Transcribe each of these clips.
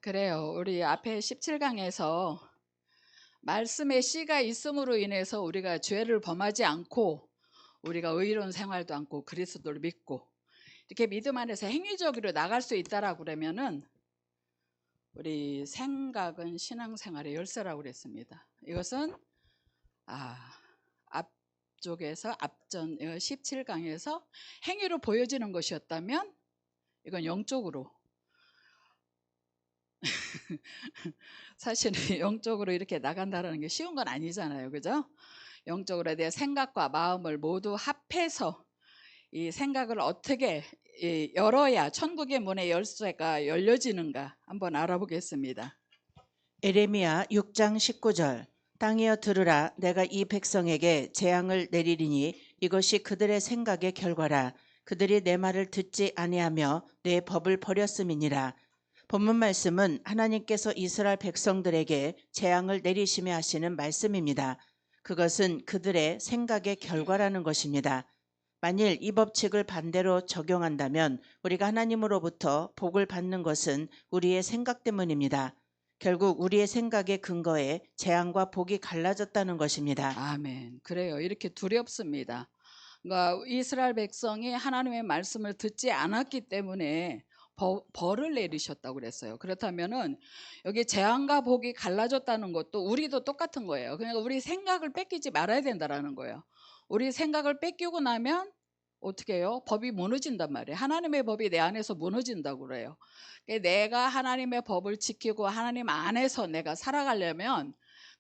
그래요. 우리 앞에 17강에서 말씀의 씨가 있음으로 인해서 우리가 죄를 범하지 않고 우리가 의로운 생활도 않고 그리스도를 믿고 이렇게 믿음 안에서 행위적으로 나갈 수 있다라고 그러면은 우리 생각은 신앙생활의 열쇠라고 그랬습니다. 이것은 앞쪽에서 앞전 17강에서 행위로 보여지는 것이었다면 이건 영적으로 사실은 영적으로 이렇게 나간다는 게 쉬운 건 아니잖아요. 그죠? 영적으로 내 생각과 마음을 모두 합해서 이 생각을 어떻게 열어야 천국의 문의 열쇠가 열려지는가 한번 알아보겠습니다. 에레미야 6장 19절 땅이여 들으라 내가 이 백성에게 재앙을 내리리니 이것이 그들의 생각의 결과라 그들이 내 말을 듣지 아니하며 내 법을 버렸음이니라. 본문 말씀은 하나님께서 이스라엘 백성들에게 재앙을 내리시며 하시는 말씀입니다. 그것은 그들의 생각의 결과라는 것입니다. 만일 이 법칙을 반대로 적용한다면 우리가 하나님으로부터 복을 받는 것은 우리의 생각 때문입니다. 결국 우리의 생각의 근거에 재앙과 복이 갈라졌다는 것입니다. 아멘. 그래요. 이렇게 두렵습니다. 그러니까 이스라엘 백성이 하나님의 말씀을 듣지 않았기 때문에 벌을 내리셨다고 그랬어요. 그렇다면은 여기 재앙과 복이 갈라졌다는 것도 우리도 똑같은 거예요. 그러니까 우리 생각을 뺏기지 말아야 된다라는 거예요. 우리 생각을 뺏기고 나면 어떻게 해요? 법이 무너진단 말이에요. 하나님의 법이 내 안에서 무너진다고 그래요. 그러니까 내가 하나님의 법을 지키고 하나님 안에서 내가 살아가려면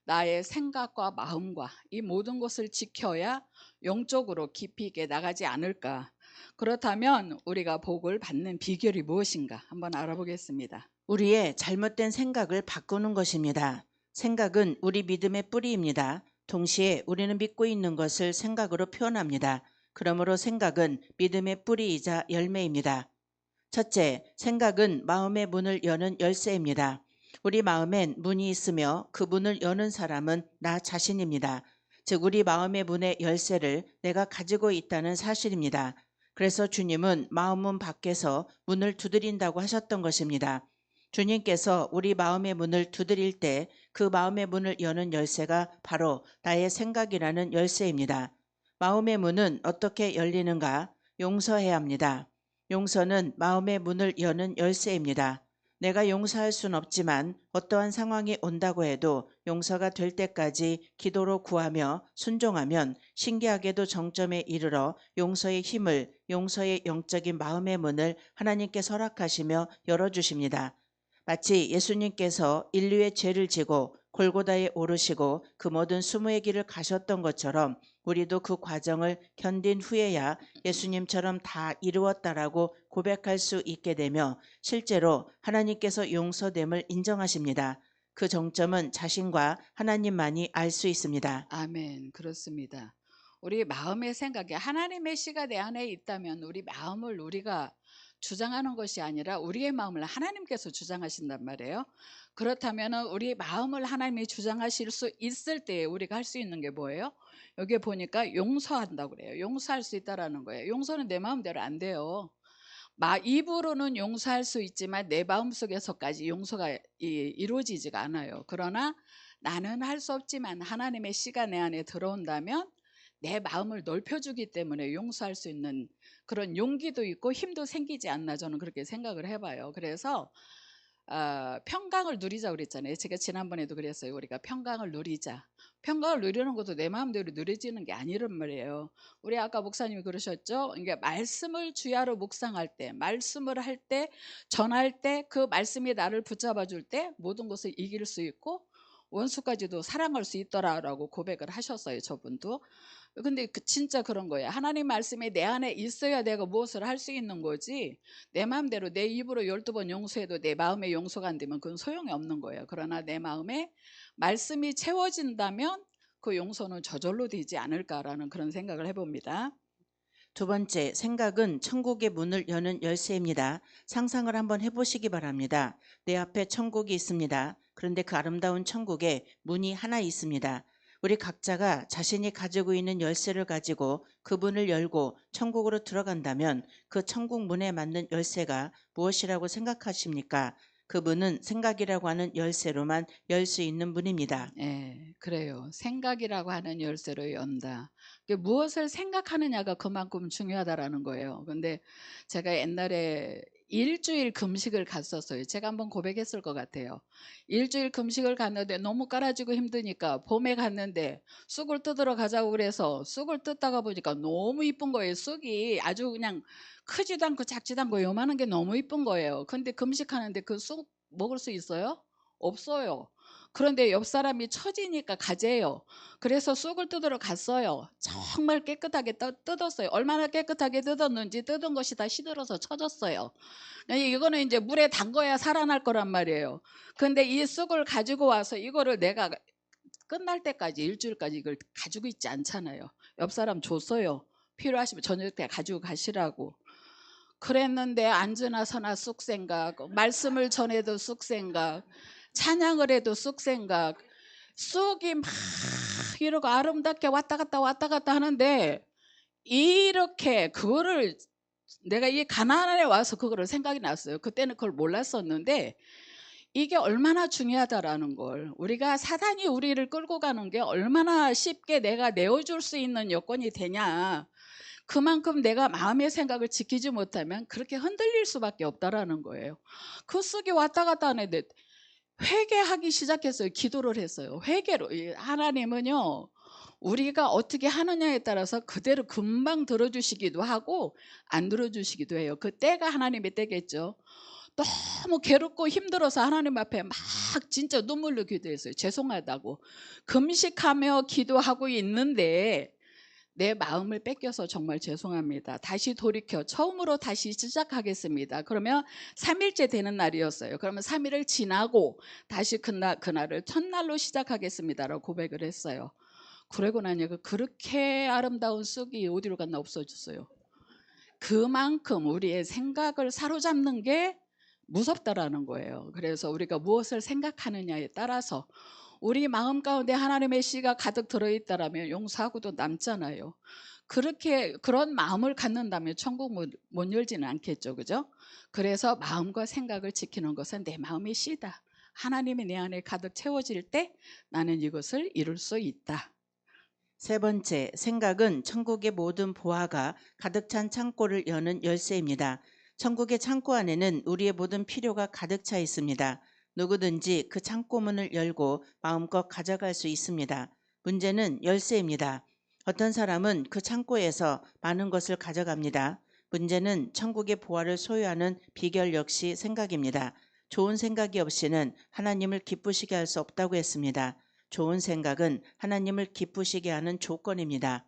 나의 생각과 마음과 이 모든 것을 지켜야 영적으로 깊이 있게 나가지 않을까. 그렇다면 우리가 복을 받는 비결이 무엇인가 한번 알아보겠습니다. 우리의 잘못된 생각을 바꾸는 것입니다. 생각은 우리 믿음의 뿌리입니다. 동시에 우리는 믿고 있는 것을 생각으로 표현합니다. 그러므로 생각은 믿음의 뿌리이자 열매입니다. 첫째, 생각은 마음의 문을 여는 열쇠입니다. 우리 마음엔 문이 있으며 그 문을 여는 사람은 나 자신입니다. 즉 우리 마음의 문의 열쇠를 내가 가지고 있다는 사실입니다. 그래서 주님은 마음문 밖에서 문을 두드린다고 하셨던 것입니다. 주님께서 우리 마음의 문을 두드릴 때 그 마음의 문을 여는 열쇠가 바로 나의 생각이라는 열쇠입니다. 마음의 문은 어떻게 열리는가? 용서해야 합니다. 용서는 마음의 문을 여는 열쇠입니다. 내가 용서할 순 없지만 어떠한 상황이 온다고 해도 용서가 될 때까지 기도로 구하며 순종하면 신기하게도 정점에 이르러 용서의 힘을, 용서의 영적인 마음의 문을 하나님께 허락하시며 열어주십니다. 마치 예수님께서 인류의 죄를 지고 골고다에 오르시고 그 모든 수모의 길을 가셨던 것처럼 우리도 그 과정을 견딘 후에야 예수님처럼 다 이루었다라고 고백할 수 있게 되며 실제로 하나님께서 용서됨을 인정하십니다. 그 정점은 자신과 하나님만이 알 수 있습니다. 아멘. 그렇습니다. 우리 마음의 생각이 하나님의 씨가 내 안에 있다면 우리 마음을 우리가 주장하는 것이 아니라 우리의 마음을 하나님께서 주장하신단 말이에요. 그렇다면 우리 마음을 하나님이 주장하실 수 있을 때 우리가 할 수 있는 게 뭐예요? 여기 보니까 용서한다고 그래요. 용서할 수 있다라는 거예요. 용서는 내 마음대로 안 돼요. 입으로는 용서할 수 있지만 내 마음속에서까지 용서가 이루어지지가 않아요. 그러나 나는 할 수 없지만 하나님의 씨가 내 안에 들어온다면 내 마음을 넓혀주기 때문에 용서할 수 있는 그런 용기도 있고 힘도 생기지 않나 저는 그렇게 생각을 해봐요. 그래서 평강을 누리자 그랬잖아요. 제가 지난번에도 그랬어요. 우리가 평강을 누리자. 평강을 누리는 것도 내 마음대로 누려지는 게 아니란 말이에요. 우리 아까 목사님이 그러셨죠. 그러니까 말씀을 주야로 묵상할 때, 말씀을 할 때, 전할 때 그 말씀이 나를 붙잡아 줄 때 모든 것을 이길 수 있고 원수까지도 사랑할 수 있더라라고 고백을 하셨어요. 저분도. 근데 진짜 그런 거예요. 하나님 말씀이 내 안에 있어야 내가 무엇을 할 수 있는 거지 내 마음대로 내 입으로 12번 용서해도 내 마음에 용서가 안 되면 그건 소용이 없는 거예요. 그러나 내 마음에 말씀이 채워진다면 그 용서는 저절로 되지 않을까라는 그런 생각을 해봅니다. 두 번째, 생각은 천국의 문을 여는 열쇠입니다. 상상을 한번 해보시기 바랍니다. 내 앞에 천국이 있습니다. 그런데 그 아름다운 천국에 문이 하나 있습니다. 우리 각자가 자신이 가지고 있는 열쇠를 가지고 그 문을 열고 천국으로 들어간다면 그 천국 문에 맞는 열쇠가 무엇이라고 생각하십니까? 그분은 생각이라고 하는 열쇠로만 열 수 있는 분입니다. 예, 그래요. 생각이라고 하는 열쇠로 연다. 무엇을 생각하느냐가 그만큼 중요하다라는 거예요. 근데 제가 옛날에 일주일 금식을 갔었어요. 제가 한번 고백했을 것 같아요. 일주일 금식을 갔는데 너무 깔아지고 힘드니까 봄에 갔는데 쑥을 뜯으러 가자고 그래서 쑥을 뜯다가 보니까 너무 이쁜 거예요. 쑥이 아주 그냥 크지도 않고 작지도 않고 요만한 게 너무 이쁜 거예요. 근데 금식하는데 그 쑥 먹을 수 있어요? 없어요. 그런데 옆 사람이 처지니까 가재요. 그래서 쑥을 뜯으러 갔어요. 정말 깨끗하게 뜯었어요. 얼마나 깨끗하게 뜯었는지 뜯은 것이 다 시들어서 처졌어요. 아니, 이거는 이제 물에 담궈야 살아날 거란 말이에요. 근데 이 쑥을 가지고 와서 이거를 내가 끝날 때까지 일주일까지 이걸 가지고 있지 않잖아요. 옆 사람 줬어요. 필요하시면 저녁 때 가지고 가시라고. 그랬는데 앉으나 서나 쑥 생각, 말씀을 전해도 쑥 생각, 찬양을 해도 쑥 생각, 쑥이 막 이러고 아름답게 왔다 갔다 하는데 이렇게 그거를 내가 이 가나안에 와서 그거를 생각이 났어요. 그때는 그걸 몰랐었는데 이게 얼마나 중요하다라는 걸, 우리가 사단이 우리를 끌고 가는 게 얼마나 쉽게 내가 내어줄 수 있는 여건이 되냐, 그만큼 내가 마음의 생각을 지키지 못하면 그렇게 흔들릴 수밖에 없다라는 거예요. 그 쑥이 왔다 갔다 하는데 회개하기 시작했어요. 기도를 했어요. 회개로. 하나님은요, 우리가 어떻게 하느냐에 따라서 그대로 금방 들어주시기도 하고 안 들어주시기도 해요. 그 때가 하나님의 때겠죠. 너무 괴롭고 힘들어서 하나님 앞에 막 진짜 눈물로 기도했어요. 죄송하다고. 금식하며 기도하고 있는데 내 마음을 뺏겨서 정말 죄송합니다. 다시 돌이켜 처음으로 다시 시작하겠습니다. 그러면 3일째 되는 날이었어요. 그러면 3일을 지나고 다시 그날을 첫날로 시작하겠습니다라고 고백을 했어요. 그러고 나니까 그렇게 아름다운 쑥이 어디로 갔나 없어졌어요. 그만큼 우리의 생각을 사로잡는 게 무섭다라는 거예요. 그래서 우리가 무엇을 생각하느냐에 따라서 우리 마음 가운데 하나님의 씨가 가득 들어있다라면 용서하고도 남잖아요. 그렇게 그런 마음을 갖는다면 천국 못 열지는 않겠죠, 그죠? 그래서 마음과 생각을 지키는 것은 내 마음의 씨다. 하나님이 내 안에 가득 채워질 때 나는 이것을 이룰 수 있다. 세 번째, 생각은 천국의 모든 보화가 가득 찬 창고를 여는 열쇠입니다. 천국의 창고 안에는 우리의 모든 필요가 가득 차 있습니다. 누구든지 그 창고 문을 열고 마음껏 가져갈 수 있습니다. 문제는 열쇠입니다. 어떤 사람은 그 창고에서 많은 것을 가져갑니다. 문제는 천국의 보화를 소유하는 비결 역시 생각입니다. 좋은 생각이 없이는 하나님을 기쁘시게 할 수 없다고 했습니다. 좋은 생각은 하나님을 기쁘시게 하는 조건입니다.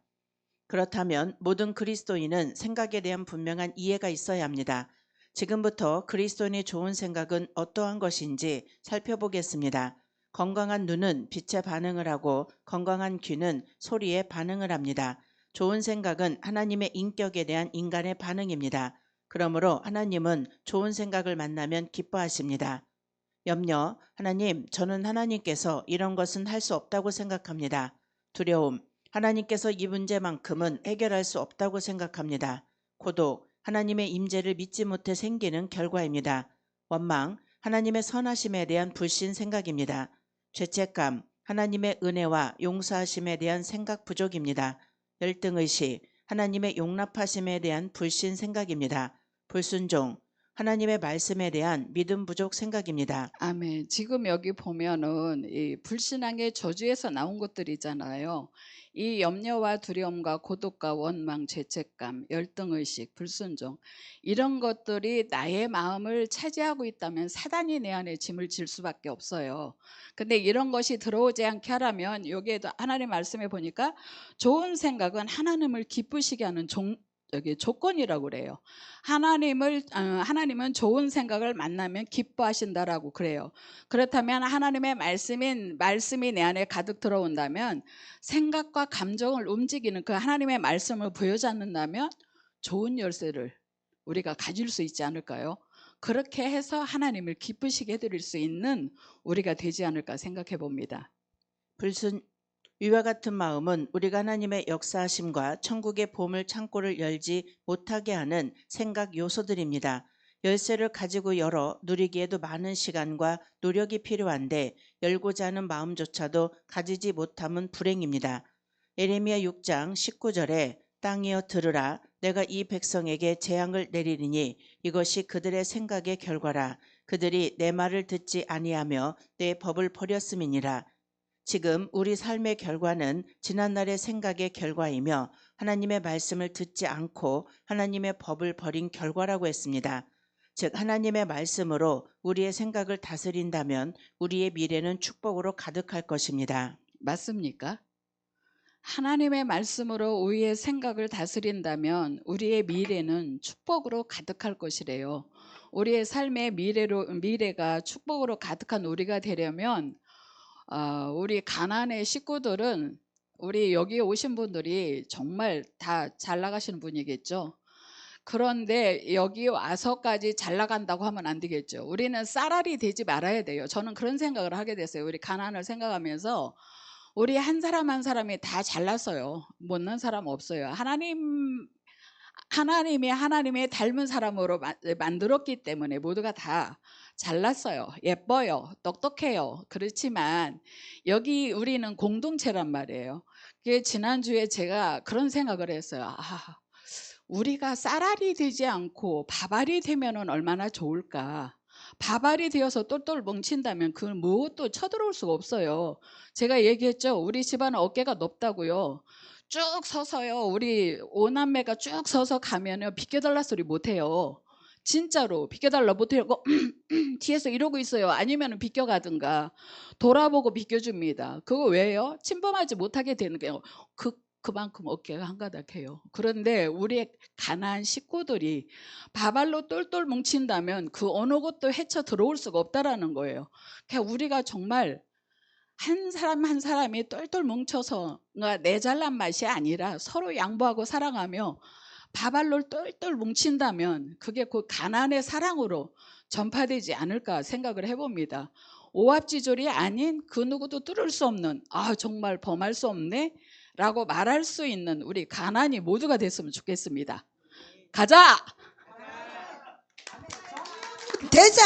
그렇다면 모든 그리스도인은 생각에 대한 분명한 이해가 있어야 합니다. 지금부터 그리스도인의 좋은 생각은 어떠한 것인지 살펴보겠습니다. 건강한 눈은 빛에 반응을 하고 건강한 귀는 소리에 반응을 합니다. 좋은 생각은 하나님의 인격에 대한 인간의 반응입니다. 그러므로 하나님은 좋은 생각을 만나면 기뻐하십니다. 염려, 하나님, 저는 하나님께서 이런 것은 할 수 없다고 생각합니다. 두려움, 하나님께서 이 문제만큼은 해결할 수 없다고 생각합니다. 고독, 하나님의 임재를 믿지 못해 생기는 결과입니다. 원망, 하나님의 선하심에 대한 불신 생각입니다. 죄책감, 하나님의 은혜와 용서하심에 대한 생각 부족입니다. 열등의식, 하나님의 용납하심에 대한 불신 생각입니다. 불순종, 하나님의 말씀에 대한 믿음 부족 생각입니다. 아멘. 지금 여기 보면은 이 불신앙의 저주에서 나온 것들이잖아요. 이 염려와 두려움과 고독과 원망, 죄책감, 열등의식, 불순종, 이런 것들이 나의 마음을 차지하고 있다면 사단이 내 안에 짐을 질 수밖에 없어요. 근데 이런 것이 들어오지 않게 하려면 여기에도 하나님 말씀에 보니까 좋은 생각은 하나님을 기쁘시게 하는 조건이라고 그래요. 하나님은 좋은 생각을 만나면 기뻐하신다라고 그래요. 그렇다면 하나님의 말씀이 내 안에 가득 들어온다면 생각과 감정을 움직이는 그 하나님의 말씀을 부여잡는다면 좋은 열쇠를 우리가 가질 수 있지 않을까요? 그렇게 해서 하나님을 기쁘시게 해드릴 수 있는 우리가 되지 않을까 생각해 봅니다. 위와 같은 마음은 우리가 하나님의 역사하심과 천국의 보물 창고를 열지 못하게 하는 생각 요소들입니다. 열쇠를 가지고 열어 누리기에도 많은 시간과 노력이 필요한데 열고자 하는 마음조차도 가지지 못함은 불행입니다. 예레미야 6장 19절에 땅이여 들으라 내가 이 백성에게 재앙을 내리리니 이것이 그들의 생각의 결과라 그들이 내 말을 듣지 아니하며 내 법을 버렸음이니라. 지금 우리 삶의 결과는 지난날의 생각의 결과이며 하나님의 말씀을 듣지 않고 하나님의 법을 버린 결과라고 했습니다. 즉 하나님의 말씀으로 우리의 생각을 다스린다면 우리의 미래는 축복으로 가득할 것입니다. 맞습니까? 하나님의 말씀으로 우리의 생각을 다스린다면 우리의 미래는 축복으로 가득할 것이래요. 우리의 삶의 미래가 축복으로 가득한 우리가 되려면 우리 가나안의 식구들은 우리 여기 오신 분들이 정말 다 잘 나가시는 분이겠죠. 그런데 여기 와서까지 잘 나간다고 하면 안 되겠죠. 우리는 쌀알이 되지 말아야 돼요. 저는 그런 생각을 하게 됐어요. 우리 가나안을 생각하면서 우리 한 사람 한 사람이 다 잘났어요. 못난 사람 없어요. 하나님이 하나님의 닮은 사람으로 만들었기 때문에 모두가 다 잘났어요. 예뻐요. 똑똑해요. 그렇지만 여기 우리는 공동체란 말이에요. 그게 지난주에 제가 그런 생각을 했어요. 우리가 쌀알이 되지 않고 밥알이 되면 얼마나 좋을까. 밥알이 되어서 똘똘 뭉친다면 그 무엇도 쳐들어올 수가 없어요. 제가 얘기했죠. 우리 집안은 어깨가 높다고요. 쭉 서서요. 우리 오남매가 쭉 서서 가면요. 비켜달라 소리 못해요. 진짜로 비켜달라 못해요. 뒤에서 이러고 있어요. 아니면 비켜가든가 돌아보고 비켜줍니다. 그거 왜요? 침범하지 못하게 되는 게요. 그만큼 어깨가 한가닥해요. 그런데 우리의 가난한 식구들이 밥알로 똘똘 뭉친다면 그 어느 것도 헤쳐 들어올 수가 없다라는 거예요. 그러니까 우리가 정말 한 사람 한 사람이 똘똘 뭉쳐서 내 잘난 맛이 아니라 서로 양보하고 사랑하며 밥알로 똘똘 뭉친다면 그게 곧 가난의 사랑으로 전파되지 않을까 생각을 해봅니다. 오합지졸이 아닌 그 누구도 뚫을 수 없는 정말 범할 수 없네 라고 말할 수 있는 우리 가난이 모두가 됐으면 좋겠습니다. 가자! 대장!